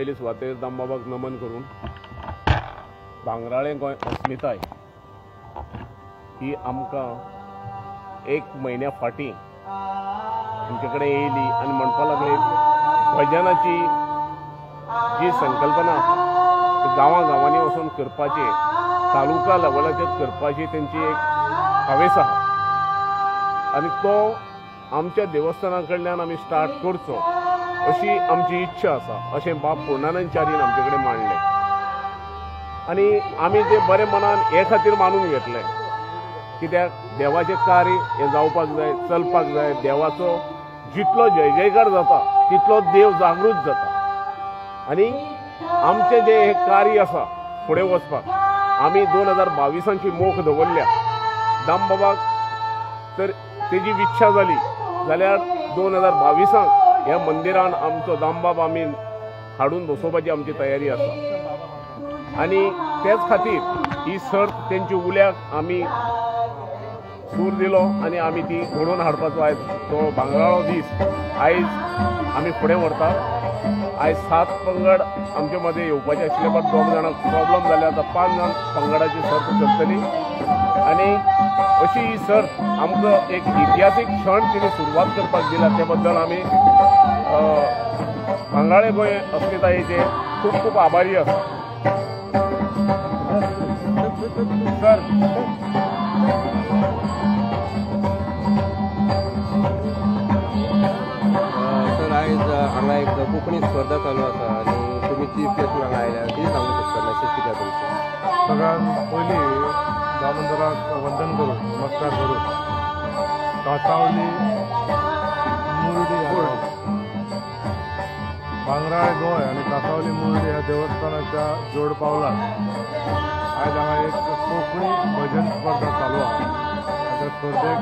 पयली सुवातेर दामबाबाक नमन करून भांगराळे गोंय अस्मिताय ही आमकां 1 म्हयन्या फाटीं आमचे कडेन येयली आनी म्हणपा लागली भजनाची जी संकल्पना गांवांनी वचून करपाची तालुका लेवलाचेर करपाची तेंची एक हावेस आहा आनी तो आमच्या देवस्थाना कडल्यान आमी स्टार्ट करचो अशी आमची इच्छा आसा अशें बाब पूर्णानंदचार्यान आमचे कडेन मांडलें आनी आमी ते बरे मनान हे खातीर मानून घेतले कित्याक देवाचें कार्य हें जावपाक जाय चलपाक जाय देवाचो जितलो जय जयकार जाता तितलो देव जागृत जाता आनी आमचें जें हें कार्य आसा फुडें वचपाक आमी 2022 मोख दवरल्या दामबाबाक तर तेजी इच्छा जाली जाल्यार 2022 ह्या मंदिरान आमचो दामबाब आमी हाडून बसोवपाची आमची तयारी आसा आनी तेच खातीर ही सर्त तेंची उल्याक आमी सूर दिलो आनी आमी ती घडोवन हाडपाचो आयज तो भांगराळो दीस आयज आमी फुडें व्हरतात आयज 7 पंगड आमचे मदें येवपाचे आशिल्ले बट 2 जाणांक प्रॉब्लम जाले आतां 5 जाण पंगडाची सर्त चलतली आनी अशी ही सर्त आमकां एक इतिहासीक क्षण तिने सुरवात करपाक दिला ते बद्दल आमी भांगराळे गोंय अस्मितायेचे खूब खूब आभारी आसा सर आयज हांगा एक कोंकणी स्पर्धा चालू आसा आनी तुमी चीफ गेस्ट हांगा आयल्या कितें सांगूंक शकता मॅसेज कितें तुमचें सगळ्यांत पयलीं दामोदराक वंदन करून नमस्कार करून कासावली मुर्डी भांगराळे गोंय आनी कासावली मुर्डी ह्या देवस्थानाच्या जोड पावलान आयज हांगा एक कोंकणी भजन स्पर्धा चालू आहा त्या स्पर्धेक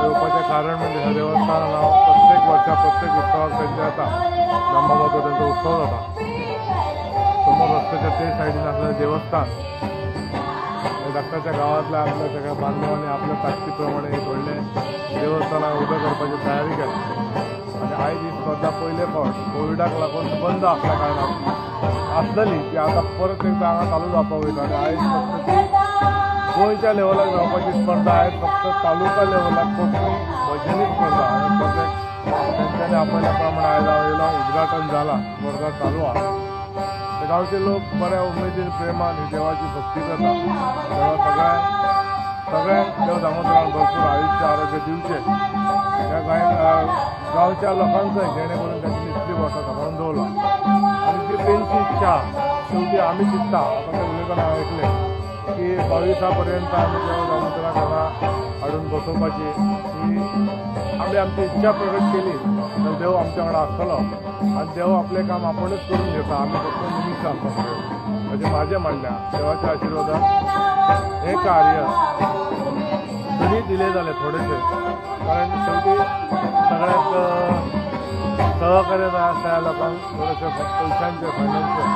येवपाचें कारण म्हणजे ह्या देवस्थानान हांव प्रत्येक वर्सा प्रत्येक उत्सवाक तेंचे येता दामबाबाचो तेंचो उत्सव जाता समोर रस्त्याच्या ते सायडीन आसलेलें देवस्थान धाकट्याच्या गांवांतल्या आपल्या सगळ्या बांदवांनी आपल्या ताकदी प्रमाणे एक व्हडलें देवस्थानाक उबें करपाची तयारी केली आनी आयज ही स्पर्धा पयले फावट कोविडाक लागून बंद आसल्या कारणान आसलेली ती आतां परत एकदां हांगा चालू जावपाक वयता आनी आयज फक्त ती गोंयच्या लेवलाक जावपाची स्पर्धा आयज फक्त तालुका लेवलाक कोंकणी भजनी स्पर्धा आनी स्पर्धेक तेंच्यांनी आपयल्या प्रमाणे आयज येयलो उद्घाटन जाला स्पर्धा चालू आहा गांवचे लोक बऱ्या उमेदीन प्रेमान ही देवाची भक्ती करता देवा सगळ्यांक देव दामोदरान भरपूर आयुश्य आरोग्य दिवचे त्या गांवच्या लोकांकय जेणे करून त्यांची इतली वर्सां सांबाळून दवरला आनी ती तेंची इच्छा शेवटी आमी चिंतता आतां ते उलयतना आयकलें की 22 पर्यंत आमी देव दामोदराक हांगा हाडून बसोवपाची ही आमी आमची इच्छा प्रगट केली तर देव आमच्या वांगडा आसतलो आनी देव आपलें काम आपुणूच करून घेता आमी फक्त निमित्त आसता म्हणजे माझे म्हणल्या देवाच्या आशिर्वादान हे कार्य जरी दिले जाले थोडेशे कारण शेवटी सगळ्याक सहकार्य जाय आसता ह्या लोकांक थोडेशे पयशांचे फायनान्शियल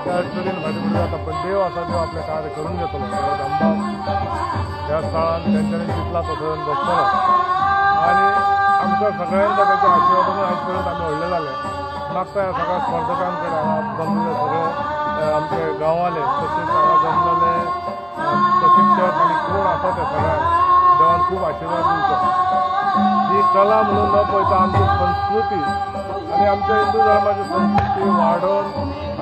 त्या अडचणीन फाटीं जाता पण देव आसा देव आपलें कार्य करून घेतलो दामबाब ह्या स्थळान तेंच्यांनी चिंतला तो धरून बसतलो आनी आमकां सगळ्यांच्या ताच्या आशिर्वादान आयज पर्यंत आमी व्हडले जाले मागता ह्या सगळ्या स्पर्धकां कडेन हांगा जमलेले सगळे आमचे गांवाले तशेंच हांगा जमलेले प्रशिक्षक आनी कोण आसा ते सगळ्यांक देवान खूब आशिर्वाद दिवचो ही कला म्हणून न पळयता आमची संस्कृती आनी आमच्या हिंदू धर्माची संस्कृती वाडोवन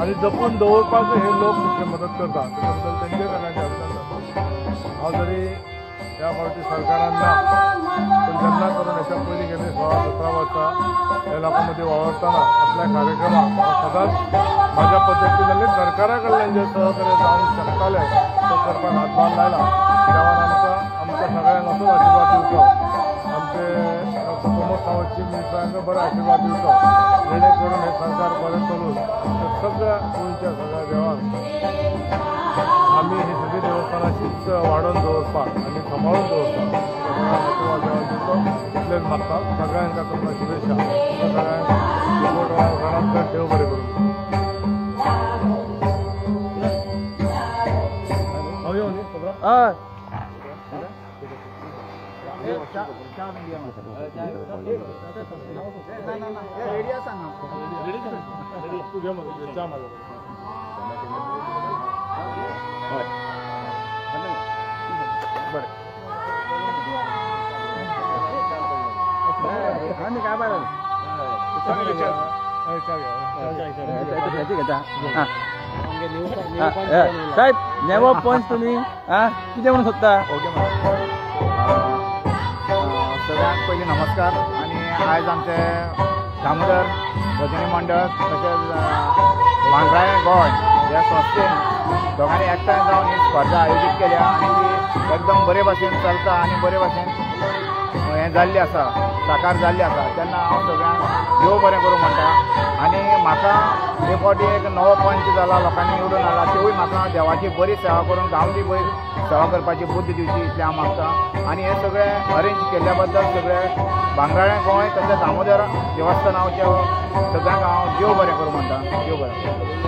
आनी जपून दवरपाक हे लोक तितले मदत करता तेच्या बद्दल तेंचे सगळ्यांचे अभिनंदन हांव जरी ह्या फावटी सरकारान ना पण जेन्ना करून हेच्या पयलीं गेले 16-17 वर्सां ह्या लोकां मदीं वावरतना असल्या कार्यक्रमाक हांव सदांच म्हाज्या पद्दतीन आनी सरकारा कडल्यान जे सहकार्य जावंक शकताले तो करपाक हातभार लायला देवान आमकां सगळ्यांक असोच आशिर्वाद दिवचो आमचे प्रमोद सावंत चीफ मिनिस्टरांक बरो आशिर्वाद दिवचो जेणे करून हे सरकार बरें चलून आमच्या सगळ्या गोंयच्या सगळ्या देवांक आमी ही सगळी देवस्थानाचीच वाडोवन दवरपाक आनी सांबाळून दवरपाक सगळ्यांक आशिर्वाद देवान दिवचो इतलेंच मागता सगळ्यांक तातूंत शुभेच्छा सगळ्यांक घरांत देव बरें करूं हय तू घे मग चहा माझा काय पाहिजे साहेब नेवो पंच तुम्ही किती म्हणून सोदता सगळ्यांक पयलीं नमस्कार आनी आयज आमचे दामोदर भजनी मंडळ तशेंच भांगराळे गोंय ह्या संस्थेन दोगांनी एकठांय जावन ही स्पर्धा आयोजीत केल्या आनी ती एकदम बरे भाशेन चलता आनी बरे भाशेन हें जाल्ली आसा साकार जाल्ली आसा तेन्ना हांव सगळ्यांक देव बरें करूं म्हणटा आनी म्हाका हे फावटी एक नवो पंच जाला लोकांनी निवडून हाडला तेवूय म्हाका देवाची बरी सेवा करून गांवची बरी सेवा करपाची बुद्ध दिवची इतलें हांव मागतां आनी हे सगळें अरेंज केल्ल्या बद्दल सगळे भांगराळे गोंय तशेंच दामोदर देवस्थानाच्या सगळ्यांक हांव देव बरें करूं म्हणटा देव बरें